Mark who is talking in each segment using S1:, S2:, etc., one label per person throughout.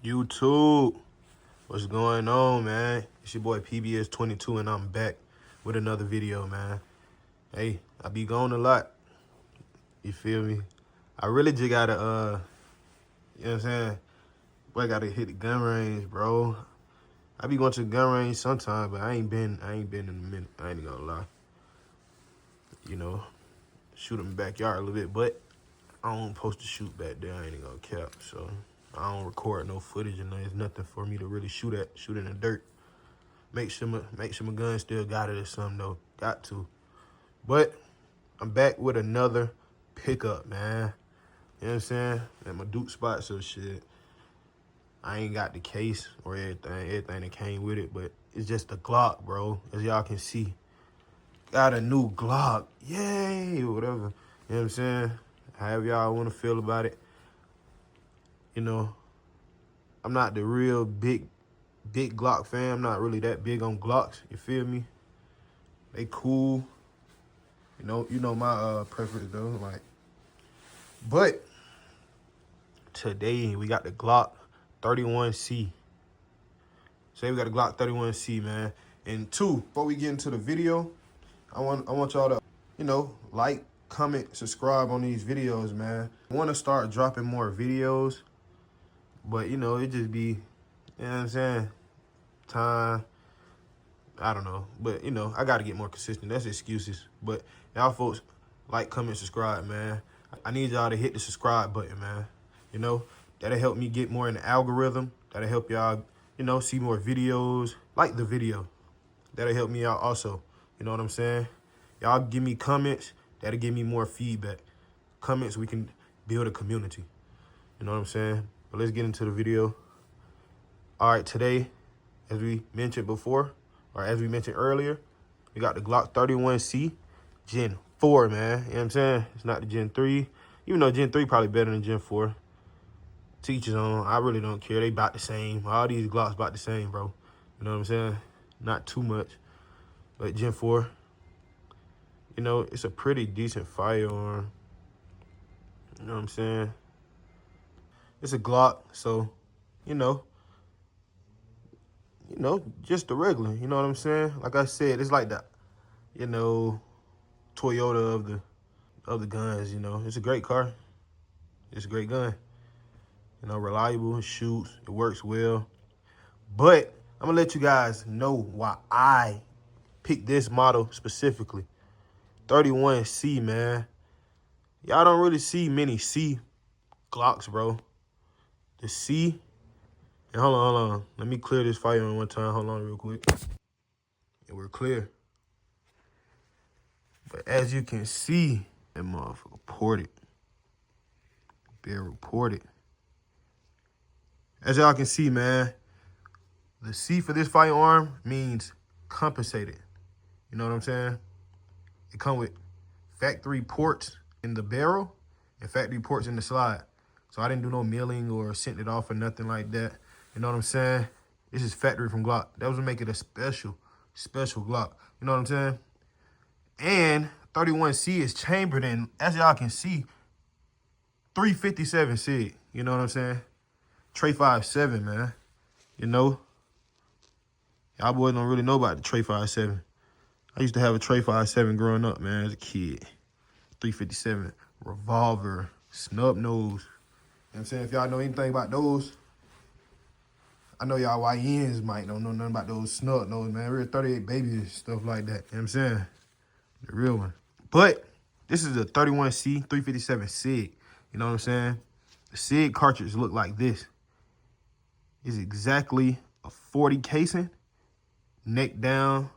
S1: YouTube, what's going on, man? It's your boy PBS22, and I'm back with another video, man. Hey, I be gone a lot. You feel me? I really just gotta, you know what I'm saying? Boy, I gotta hit the gun range, bro. I be going to the gun range sometime, but I ain't been in a minute. I ain't gonna lie. You know, shoot in the backyard a little bit, but I don't post to shoot back there. I ain't gonna cap, so I don't record no footage, and there's nothing for me to really shoot in the dirt. Make sure my gun still got it or something though. Got to. But I'm back with another pickup, man. You know what I'm saying? At my Duke spot, so shit. I ain't got the case or everything that came with it, but it's just a Glock, bro. As y'all can see. Got a new Glock. Yay, or whatever. You know what I'm saying? However y'all want to feel about it. You know, I'm not the real big Glock fan. I'm not really that big on Glocks. You feel me? They cool. You know my preference though. Like, but today we got the Glock 31C. Say we got a Glock 31C, man. And two, before we get into the video, I want y'all to, like, comment, subscribe on these videos, man. I want to start dropping more videos, but it just be, you know what I'm saying, time. I don't know, but I got to get more consistent. That's excuses. But y'all folks, like, comment, subscribe, man. I need y'all to hit the subscribe button, man. That'll help me get more in the algorithm. That'll help y'all, see more videos. Like the video. That'll help me out also. You know what I'm saying? Y'all give me comments. That'll give me more feedback. Comments, we can build a community. You know what I'm saying? But let's get into the video. All right, today, as we mentioned before, or as we mentioned earlier, we got the Glock 31C Gen 4, man. You know what I'm saying? It's not the Gen 3. Even though Gen 3 probably better than Gen 4. Teachers on. I really don't care. They about the same. All these Glocks about the same, bro. You know what I'm saying? Not too much. But Gen 4, it's a pretty decent firearm. You know what I'm saying? It's a Glock, so, just the regular. You know what I'm saying? Like I said, it's like the, Toyota of the guns. It's a great car. It's a great gun. Reliable. It shoots. It works well. But I'm gonna let you guys know why I picked this model specifically. 31C, man. Y'all don't really see many C Glocks, bro. The C. And hold on. Let me clear this fire one time. Hold on real quick. And we're clear. But as you can see, that motherfucker ported. Barrel ported. As y'all can see, man, the C for this firearm means compensated. You know what I'm saying? It come with factory ports in the barrel and factory ports in the slide. So I didn't do no milling or sent it off or nothing like that. You know what I'm saying? This is factory from Glock. That was to make it a special Glock. You know what I'm saying? And 31C is chambered in, as y'all can see, 357 SIG. You know what I'm saying? Tray 5.7, man. Y'all boys don't really know about the Tray 5.7. I used to have a Tray 5.7 growing up, man, as a kid. 357, revolver, snub nose. You know what I'm saying? If y'all know anything about those, I know y'all YNs might don't know nothing about those snub nose, man. Real 38 babies, stuff like that. You know what I'm saying? The real one. But this is a 31C 357 SIG. You know what I'm saying? The SIG cartridge look like this. It's exactly a 40 casing, neck down,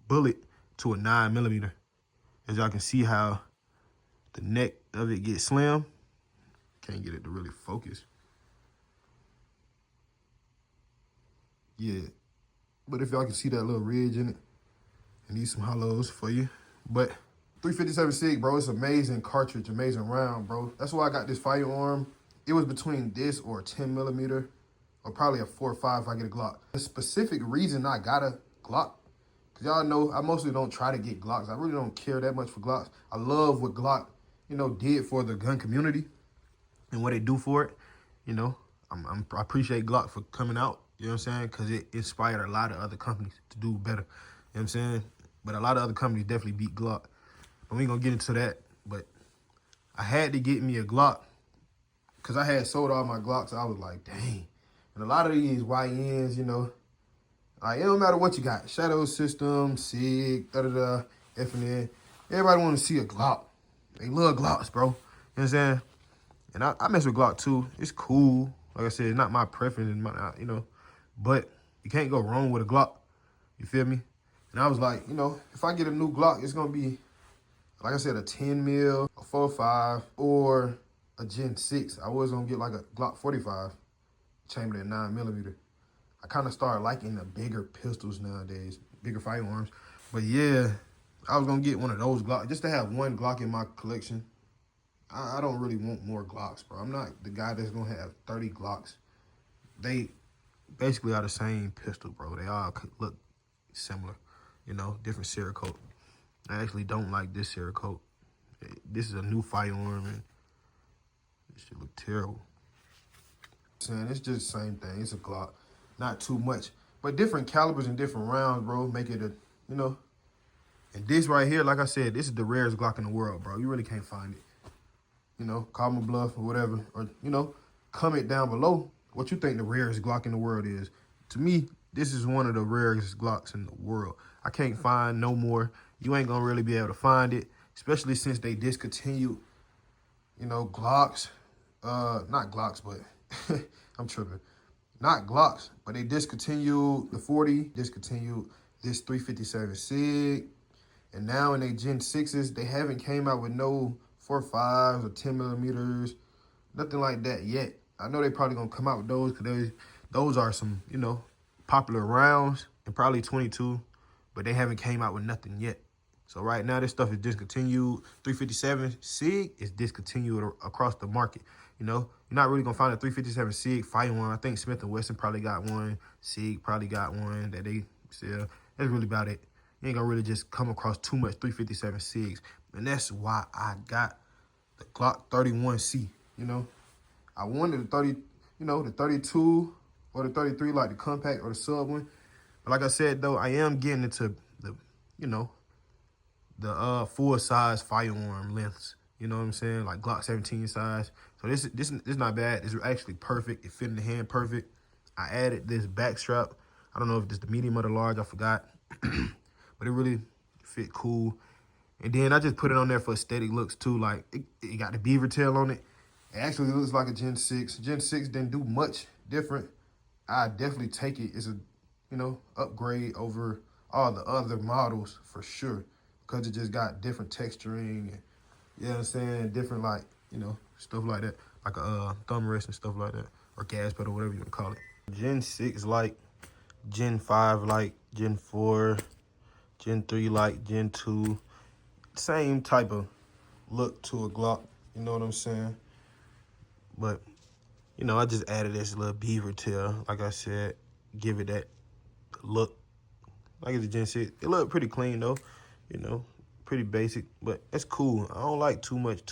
S1: bullet to a 9mm. As y'all can see how the neck of it gets slim. Can't get it to really focus. Yeah. But if y'all can see that little ridge in it, I need some hollows for you. But 357 SIG, bro, it's amazing cartridge, amazing round, bro. That's why I got this firearm. It was between this or a 10mm, or probably a 4.5 if I get a Glock. The specific reason I got a Glock, because y'all know I mostly don't try to get Glocks. I really don't care that much for Glocks. I love what Glock, did for the gun community and what they do for it. I appreciate Glock for coming out, you know what I'm saying? Because it inspired a lot of other companies to do better, you know what I'm saying? But a lot of other companies definitely beat Glock. But we ain't gonna get into that. But I had to get me a Glock because I had sold all my Glocks. I was like, dang. And a lot of these YNs, you know, like, it don't matter what you got. Shadow System, SIG, da-da-da, FNN. Everybody want to see a Glock. They love Glocks, bro. You know what I'm saying? And I mess with Glock too. It's cool. Like I said, it's not my preference, you know. But you can't go wrong with a Glock. You feel me? And I was like, you know, if I get a new Glock, it's going to be, like I said, a 10 mil, a 4.5, or a Gen 6. I was going to get like a Glock 45 chambered at 9mm. I kind of started liking the bigger pistols nowadays, bigger firearms. But yeah, I was going to get one of those Glocks just to have one Glock in my collection. I don't really want more Glocks, bro. I'm not the guy that's going to have 30 Glocks. They basically are the same pistol, bro. They all look similar, you know, different Cerakote. I actually don't like this Cerakote. This is a new firearm, and this shit look terrible. Saying it's just the same thing. It's a Glock, not too much, but different calibers and different rounds, bro. Make it a, you know. And this right here, like I said, this is the rarest Glock in the world, bro. You really can't find it. You know, call my bluff or whatever, or you know, comment down below what you think the rarest Glock in the world is. To me, this is one of the rarest Glocks in the world. I can't find no more. You ain't gonna really be able to find it, especially since they discontinued, you know, Glocks. Not Glocks, but I'm tripping. Not Glocks, but they discontinued the 40, discontinued this 357 SIG, and now in their Gen 6s, they haven't came out with no 4.5s or 10mm, nothing like that yet. I know they probably gonna come out with those because those are some, you know, popular rounds, and probably 22, but they haven't came out with nothing yet. So right now, this stuff is discontinued. 357 SIG is discontinued across the market. You know, you're not really gonna find a 357 SIG firearm. I think Smith & Wesson probably got one. SIG probably got one that they sell. That's really about it. You ain't gonna really just come across too much 357 SIGs. And that's why I got the Glock 31C, you know. I wanted the 30, you know, the 32 or the 33, like the compact or the sub one. But like I said, though, I am getting into the, you know, the full-size firearm lengths. You know what I'm saying? Like Glock 17 size. So this is not bad. It's actually perfect. It fit in the hand perfect. I added this back strap. I don't know if it's the medium or the large. I forgot. But it really fit cool. And then I just put it on there for aesthetic looks too. Like it got the beaver tail on it. It actually looks like a Gen 6. Gen 6 didn't do much different. I definitely take it as a, you know, upgrade over all the other models for sure. Because it just got different texturing and, you know what I'm saying, different, like, you know, stuff like that. Like a thumb rest and stuff like that. Or gas pedal, whatever you want to call it. Gen 6 like, Gen 5 like, Gen 4, Gen 3 like, Gen 2. Same type of look to a Glock, you know what I'm saying? But, you know, I just added this little beaver tail, like I said, give it that look. Like it's a Gen 6. It look pretty clean though, you know, pretty basic, but it's cool. I don't like too much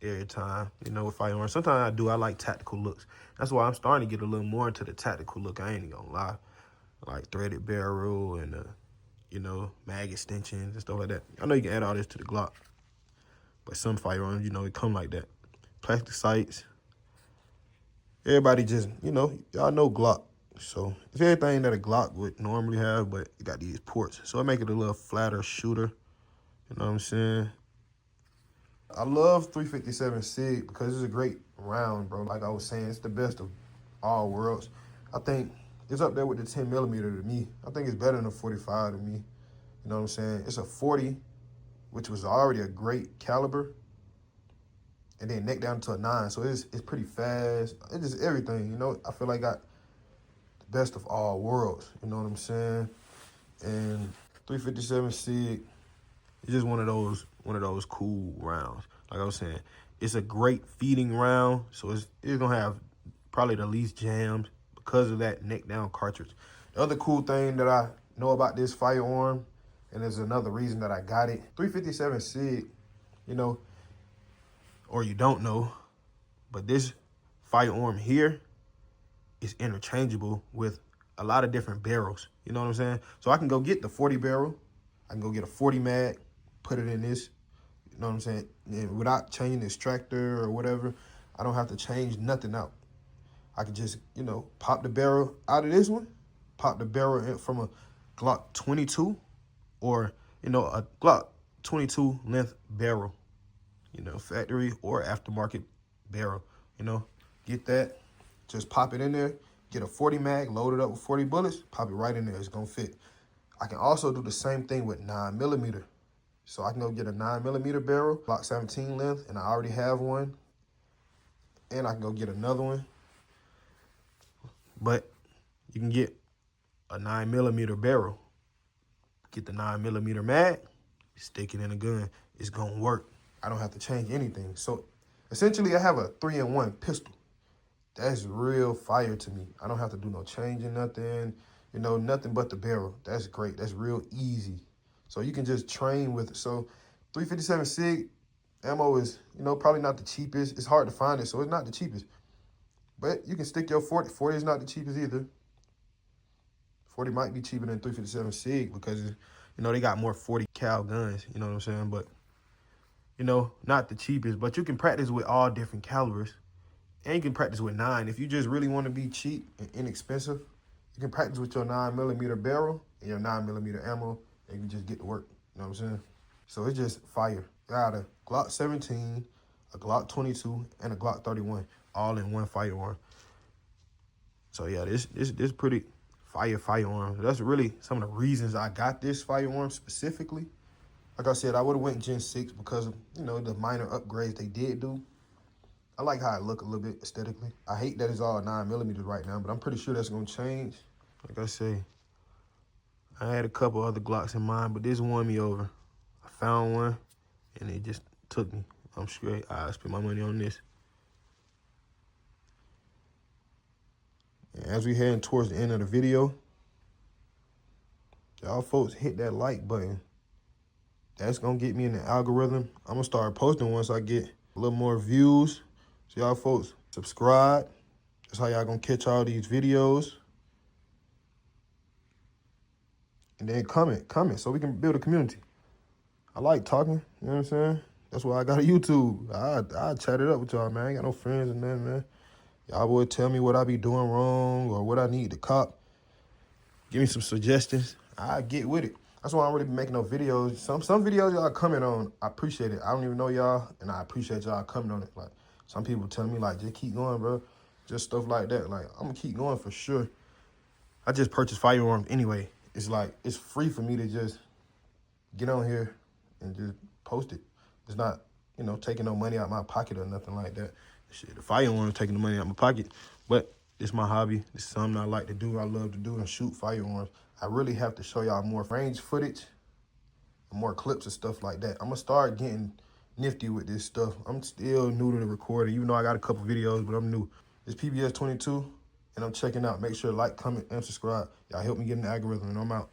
S1: every time, you know, with firearms. Sometimes I do. I like tactical looks. That's why I'm starting to get a little more into the tactical look. I ain't gonna lie. Like threaded barrel and, you know, mag extensions and stuff like that. I know you can add all this to the Glock, but some firearms, you know, it come like that. Plastic sights. Everybody just, you know, y'all know Glock. So it's everything that a Glock would normally have, but it got these ports. So it make it a little flatter shooter. You know what I'm saying? I love 357 SIG because it's a great round, bro. Like I was saying, it's the best of all worlds. I think it's up there with the 10mm to me. I think it's better than a 45 to me. You know what I'm saying? It's a 40, which was already a great caliber, and then neck down to a 9. So it's pretty fast. It's just everything, you know? I feel like I got the best of all worlds. You know what I'm saying? And 357 SIG, it's just one of those cool rounds. Like I was saying, it's a great feeding round, so it's gonna have probably the least jams because of that neck down cartridge. The other cool thing that I know about this firearm, and there's another reason that I got it, 357 SIG, you know, or you don't know, but this firearm here is interchangeable with a lot of different barrels. You know what I'm saying? So I can go get the 40 barrel. I can go get a 40 mag, put it in this. You know what I'm saying? And without changing the extractor or whatever, I don't have to change nothing out. I can just, you know, pop the barrel out of this one, pop the barrel in from a Glock 22 or, you know, a Glock 22 length barrel, you know, factory or aftermarket barrel, you know, get that, just pop it in there, get a 40 mag, load it up with 40 bullets, pop it right in there, it's gonna fit. I can also do the same thing with 9mm. So I can go get a 9mm barrel, Glock 17 length, and I already have one. And I can go get another one. But you can get a 9mm barrel, get the 9mm mag, stick it in a gun. It's gonna work. I don't have to change anything. So essentially I have a 3-in-1 pistol. That's real fire to me. I don't have to do no changing, nothing, you know, nothing but the barrel. That's great. That's real easy. So you can just train with it. So 357 SIG ammo is, you know, probably not the cheapest. It's hard to find it, so it's not the cheapest. But you can stick your 40. 40 is not the cheapest either. 40 might be cheaper than 357 SIG because, you know, they got more 40 cal guns, you know what I'm saying? But, you know, not the cheapest. But you can practice with all different calibers. And you can practice with 9. If you just really want to be cheap and inexpensive, you can practice with your 9mm barrel and your 9mm ammo, and you can just get to work. You know what I'm saying? So it's just fire. Got a Glock 17, a Glock 22, and a Glock 31, all in one firearm. So yeah, this pretty firearm. That's really some of the reasons I got this firearm specifically. Like I said, I would have went Gen 6 because of, you know, the minor upgrades they did do. I like how it look a little bit aesthetically. I hate that it's all 9mm right now, but I'm pretty sure that's gonna change. Like I say, I had a couple other Glocks in mind, but this won me over. I found one, and it just took me. I'm straight. I spent my money on this. And as we heading towards the end of the video, y'all folks hit that like button. That's gonna get me in the algorithm. I'm gonna start posting once I get a little more views. So y'all folks, subscribe. That's how y'all gonna catch all these videos. And then comment so we can build a community. I like talking, you know what I'm saying? That's why I got a YouTube. I chat it up with y'all, man. I ain't got no friends and nothing, man. Y'all would tell me what I be doing wrong or what I need to cop. Give me some suggestions. I get with it. That's why I don't really be making no videos. Some videos y'all comment on, I appreciate it. I don't even know y'all, and I appreciate y'all coming on it. Like, some people telling me, like, just keep going, bro. Just stuff like that. Like, I'm going to keep going for sure. I just purchased firearms anyway. It's like, it's free for me to just get on here and just post it. It's not, you know, taking no money out my pocket or nothing like that. Shit, the firearms taking the money out my pocket. But it's my hobby. It's something I like to do. I love to do and shoot firearms. I really have to show y'all more range footage and more clips and stuff like that. I'm going to start getting nifty with this stuff. I'm still new to the recording, even though I got a couple videos, but I'm new. It's PBS 22, and I'm checking out. Make sure to like, comment, and subscribe. Y'all help me get in the algorithm, and I'm out.